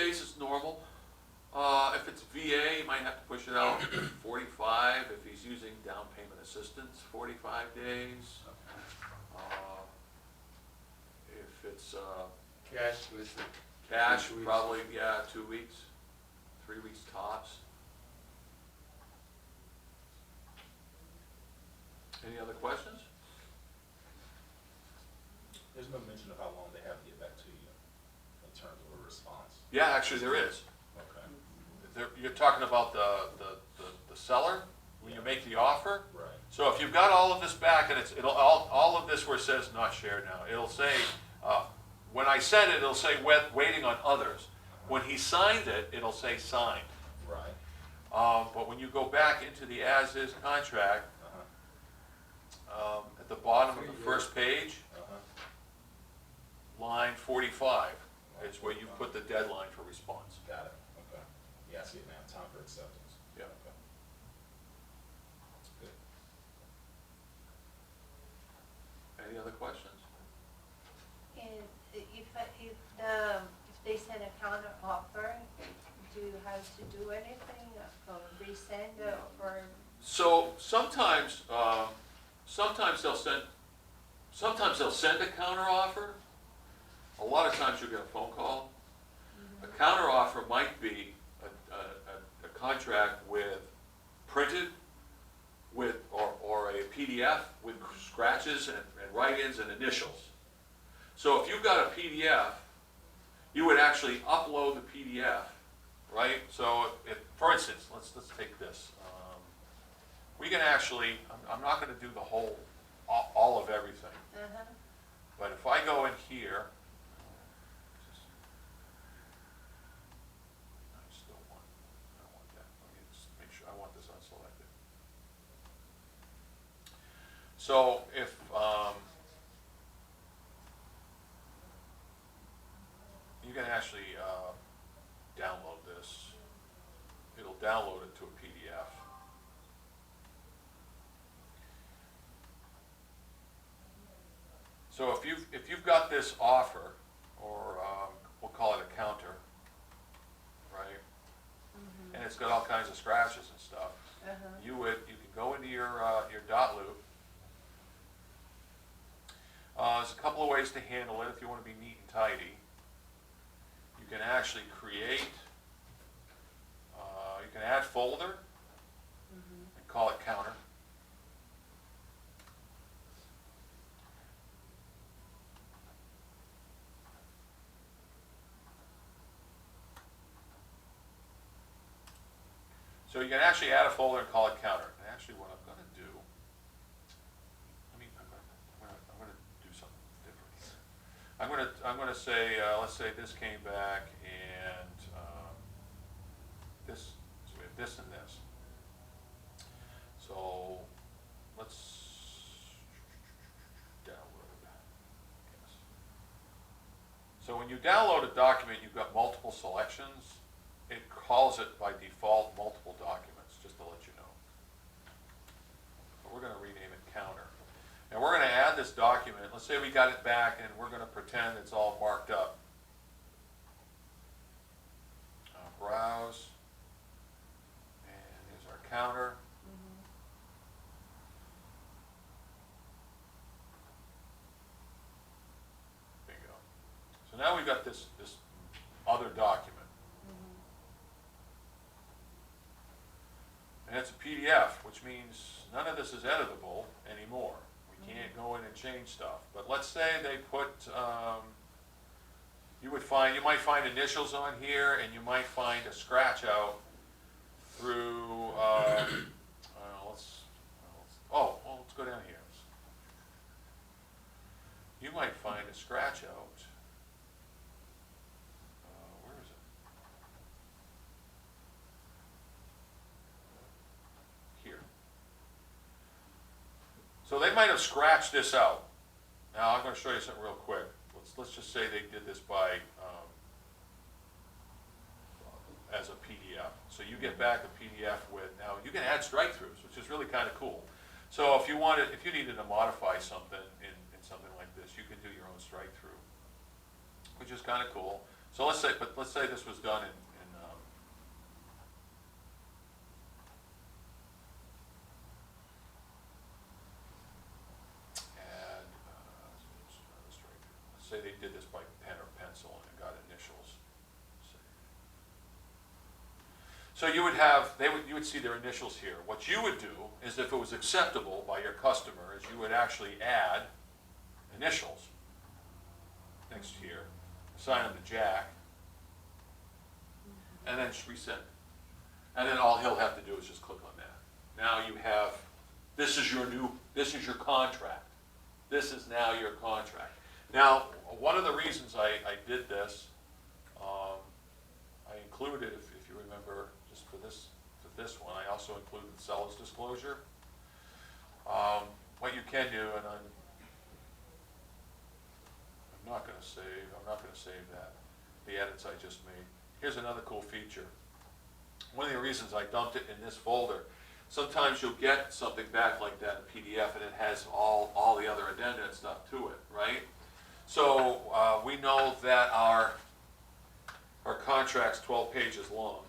days is normal. If it's VA, you might have to push it out 45. If he's using down payment assistance, 45 days. Okay. If it's Cash with the. cash, 2 weeks. probably, yeah, 2 weeks, 3 weeks tops. Any other questions? There's no mention of how long they have to get back to you in terms of a response. Yeah, actually there is. Okay. You're talking about the seller, when you make the offer? Right. So if you've got all of this back, and it'll all of this where it says not shared now, it'll say, when I sent it, it'll say waiting on others. When he signed it, it'll say signed. Right. But when you go back into the as-is contract, Uh-huh. at the bottom of the first page, Uh-huh. line 45 is where you put the deadline for response. Got it. Okay. Yeah, I see it now. Time for acceptance. Yeah. Okay. That's good. Any other questions? And if they send a counter offer, do you have to do anything or resend or? So sometimes they'll send a counter offer. A lot of times you'll get a phone call. A counter offer might be a contract with printed with or a PDF with scratches and write-ins and initials. So if you've got a PDF, you would actually upload the PDF, right? So if for instance, let's take this. We can actually, I'm not going to do the whole, all of everything, Uh-huh. but if I go in here, I still want, I don't want that. Let me just make sure, I want this unselected. So if, you can actually download this, it'll download it to a PDF. So if you've got this offer, or we'll call it a counter, right? And it's got all kinds of scratches and stuff. Uh-huh. You can go into your dot loop. There's a couple of ways to handle it if you want to be neat and tidy. You can actually create. You can add folder and call it counter. So you can actually add a folder and call it counter. And actually what I'm going to do, I'm going to do something different here. I'm going to say, let's say this came back and this, so we have this and this. So let's download. Yes. So when you download a document, you've got multiple selections. It calls it by default multiple documents, just to let you know. But we're going to rename it counter. And we're going to add this document. Let's say we got it back and we're going to pretend it's all marked up. Browse. And here's our counter. Bingo. So now we've got this other document. And it's a PDF, which means none of this is editable anymore. We can't go in and change stuff. But let's say they put, you might find initials on here, and you might find a scratch out through, let's go down here. You might find a scratch out. Where is it? Here. So they might have scratched this out. Now I'm going to show you something real quick. Let's just say they did this by as a PDF. So you get back a PDF with, now you can add strike-throughs, which is really kind of cool. So if you needed to modify something in something like this, you can do your own strike-through, which is kind of cool. So let's say this was done in add, let's say they did this by pen or pencil and got initials. So you would have, you would see their initials here. What you would do is, if it was acceptable by your customer, is you would actually add initials next here, assign them to Jack, and then just resend. And then all he'll have to do is just click on that. Now you have, this is your contract. This is now your contract. Now, one of the reasons I did this, I included, if you remember, just for this one, I also included the seller's disclosure. What you can do, and I'm not going to save that, the edits I just made. Here's another cool feature. One of the reasons I dumped it in this folder, sometimes you'll get something back like that in PDF and it has all the other addenda and stuff to it, right? So we know that our contract's 12 pages long.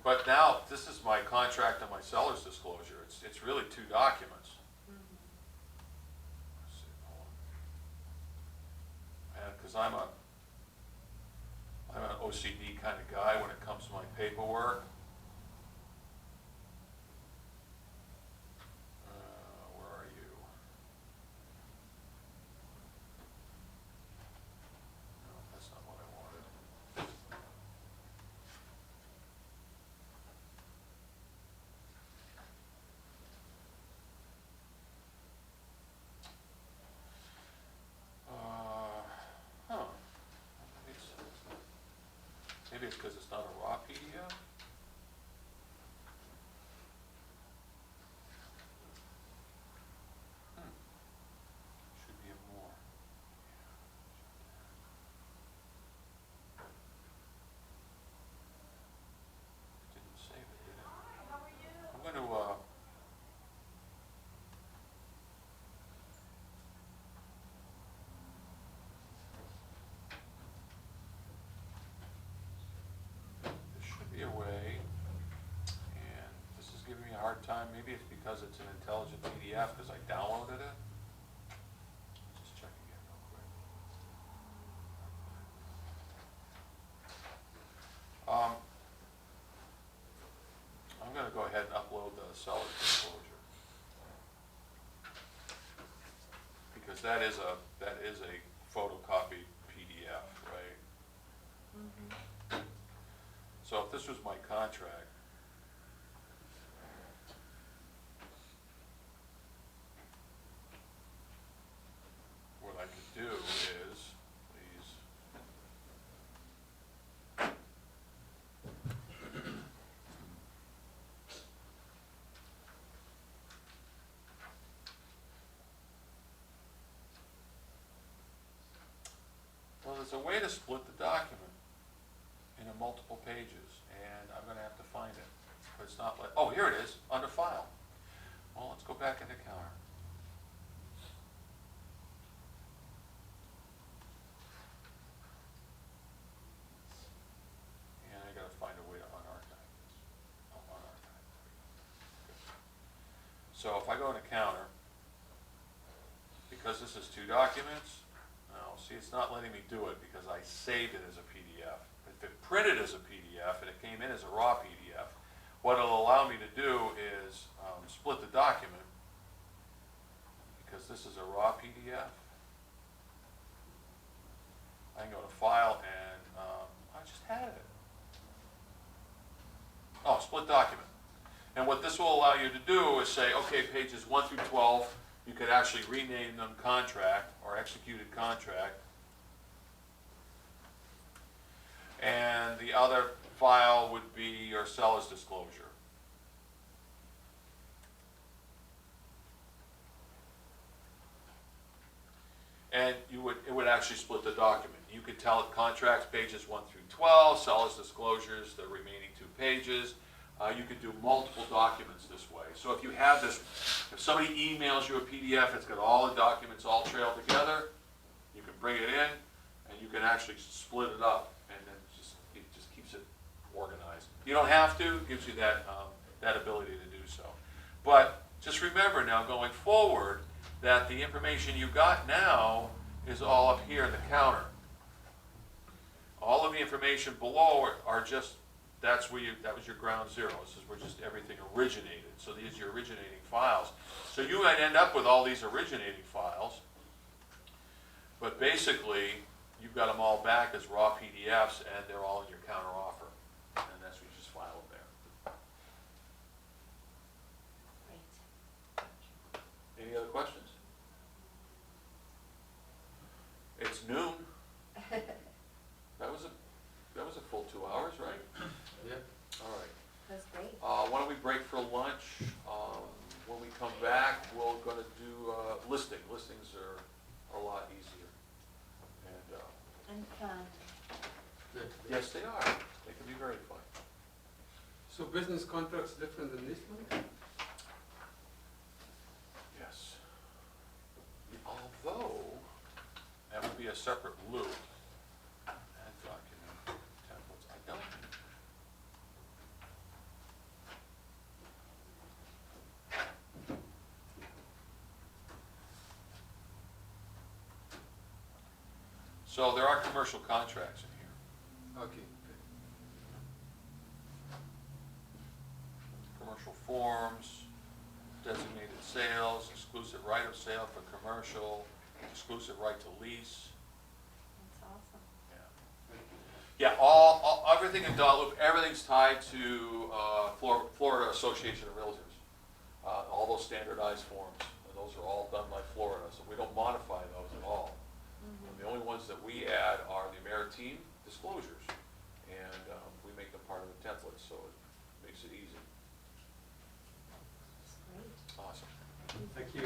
But now, this is my contract and my seller's disclosure. It's really 2 documents. Let's see, hold on. And because I'm an OCD kind of guy when it comes to my paperwork. Where are you? No, that's not what I wanted. Huh. Maybe it's because it's not a raw PDF? Should be a more. Didn't save it, did it? I'm going to, there should be a way, and this is giving me a hard time. Maybe it's because it's an intelligent PDF because I downloaded it. Just check again real quick. I'm going to go ahead and upload the seller's disclosure because that is a photocopied PDF, right? So if this was my contract, what I could do is, please, well, there's a way to split the document into multiple pages, and I'm going to have to find it. But it's not like, oh, here it is, under File. Well, let's go back into Counter. And I got to find a way to unarchive this. Oh, unarchive. So if I go into Counter, because this is 2 documents, now see, it's not letting me do it because I saved it as a PDF. If it printed as a PDF and it came in as a raw PDF, what it'll allow me to do is split the document, because this is a raw PDF. I can go to File and I just had it. Oh, split document. And what this will allow you to do is say, okay, pages 1 through 12, you could actually rename them contract or executed contract. And the other file would be your seller's disclosure. And it would actually split the document. You could tell it contracts pages 1 through 12, seller's disclosures, the remaining 2 pages. You could do multiple documents this way. So if you have this, if somebody emails you a PDF, it's got all the documents all trailed together, you can bring it in, and you can actually split it up, and then it just keeps it organized. You don't have to, it gives you that, that ability to do so. But just remember now, going forward, that the information you got now is all up here in the counter. All of the information below are just, that was your ground zero. This is where just everything originated. So these are your originating files. So you might end up with all these originating files, but basically, you've got them all back as raw PDFs, and they're all in your counter offer. And that's what you just file them there. Great. Any other questions? It's noon. That was a full 2 hours, right? Yeah. All right. That's great. Why don't we break for lunch? When we come back, we're gonna do listing. Listings are a lot easier. And, And fun. yes, they are. They can be very fun. So business contracts different than this one? Yes. Although, that would be a separate loop. Add document templates. I don't. So there are commercial contracts in here. Okay. Commercial forms, designated sales, exclusive right of sale for commercial, exclusive right to lease. That's awesome. Yeah, everything in dot loop, everything's tied to Florida Association of Realtors. All those standardized forms, and those are all done by Florida, so we don't modify those at all. The only ones that we add are the Maritime disclosures, and we make them part of the template, so it makes it easy. That's great. Awesome. Thank you.